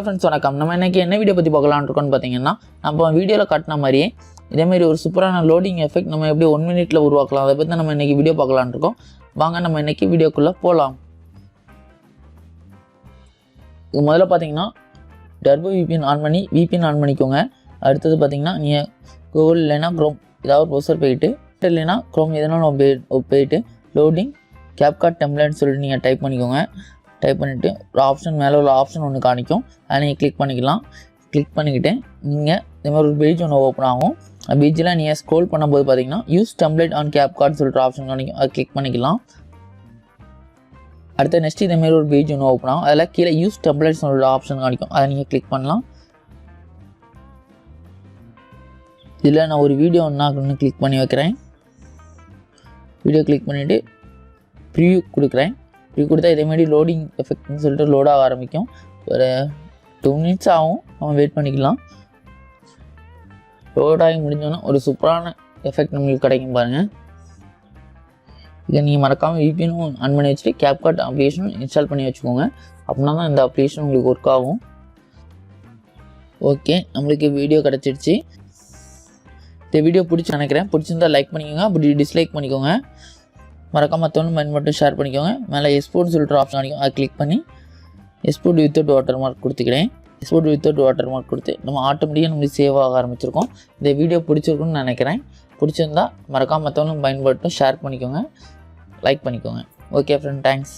Friends வணக்கம். நம்ம இன்றைக்கி என்ன வீடியோ பற்றி பார்க்கலான்னு இருக்கோன்னு பார்த்தீங்கன்னா, நம்ம வீடியோவில் காட்டின மாதிரியே இதேமாதிரி ஒரு சூப்பரான லோடிங் எஃபெக்ட் நம்ம எப்படி 1 மினிட்ல உருவாக்கலாம், அதை பற்றி நம்ம இன்றைக்கி வீடியோ பார்க்கலான்னு இருக்கோம். வாங்க நம்ம இன்றைக்கி வீடியோக்குள்ளே போகலாம். இது முதல்ல பார்த்தீங்கன்னா டர்போ VPN ஆன் பண்ணி VPN ஆன் பண்ணிக்கோங்க. அடுத்தது பார்த்தீங்கன்னா நீங்கள் கூகுள் இல்லைன்னா க்ரோம் ஏதாவது ஒரு ப்ரௌசர் போயிட்டு இல்லைன்னா க்ரோம் எதனாலும் போயிட்டு லோடிங் CAPCUT டெம்ப்ளேட்னு சொல்லிட்டு நீங்கள் டைப் பண்ணிக்கோங்க. டைப் பண்ணிவிட்டு ஒரு ஆப்ஷன் மேலே உள்ள ஆப்ஷன் ஒன்று காணிக்கும், அதை நீங்கள் கிளிக் பண்ணிக்கலாம். கிளிக் பண்ணிக்கிட்டு நீங்கள் இந்த மாதிரி ஒரு பேஜ் ஒன்று ஓப்பன் ஆகும். அந்த பேஜில் நீங்கள் ஸ்க்ரோல் பண்ணும்போது பார்த்தீங்கன்னா யூஸ் டெம்ப்ளேட் ஆன் CAPCUT சொல்லிட்டு ஆப்ஷன் காணிக்கும், அதை கிளிக் பண்ணிக்கலாம். அடுத்த நெக்ஸ்ட் இதேமாரி ஒரு பேஜ் ஒன்று ஓப்பன் ஆகும், அதில் கீழே யூஸ் டெம்ப்ளேட்ஸ் சொல்லிட்டு ஆப்ஷன் காணிக்கும், அதை நீங்கள் கிளிக் பண்ணலாம். இதில் நான் ஒரு வீடியோ ஒன்று கிளிக் பண்ணி வைக்கிறேன். வீடியோ கிளிக் பண்ணிவிட்டு ப்ரிவ்யூ கொடுக்குறேன். ப்ரிவ்யூ கொடுத்தா இதேமாதிரி லோடிங் எஃபெக்ட்னு சொல்லிட்டு லோடாக ஆரம்பிக்கும். ஒரு 2 மினிட்ஸ் ஆகும், நம்ம வெயிட் பண்ணிக்கலாம். லோடாகி முடிஞ்சோன்னா ஒரு சூப்பரான எஃபெக்ட் நம்மளுக்கு கிடைக்கும் பாருங்கள். இதை நீங்கள் மறக்காமல் VPN ஆன் பண்ணி வச்சுட்டு CAPCUT அப்ளிகேஷன் இன்ஸ்டால் பண்ணி வச்சுக்கோங்க. அப்படின்னா தான் இந்த அப்ளிகேஷன் உங்களுக்கு ஒர்க் ஆகும். ஓகே, நம்மளுக்கு வீடியோ கிடச்சிடுச்சு. இந்த வீடியோ நினைக்கிறேன். பிடிச்சிருந்தால் லைக் பண்ணிக்கோங்க, அப்படி டிஸ்லைக் பண்ணிக்கோங்க. மறக்காம மற்றவங்களும் பயன்பட்டு ஷேர் பண்ணிக்கோங்க. மேலே எக்ஸ்போர்ட்னு சொல்லிட்டு ஆப்ஷன் கிடைக்கும், அதை கிளிக் பண்ணி எக்ஸ்போர்ட் வித்தவுட் வாட்டர் மார்க் கொடுத்துக்கிறேன். எக்ஸ்போர்ட் வித்தவுட் வாட்டர் மார்க் கொடுத்து நம்ம ஆட்டோமேட்டிக்காக நம்மளுக்கு சேவ் ஆக ஆரம்பிச்சிருக்கோம். இந்த வீடியோ பிடிச்சிருக்குன்னு நினைக்கிறேன். பிடிச்சிருந்தா மறக்காம மற்றவங்களும் பயன்பட்டு ஷேர் பண்ணிக்கோங்க, லைக் பண்ணிக்கோங்க. Okay friend, thanks.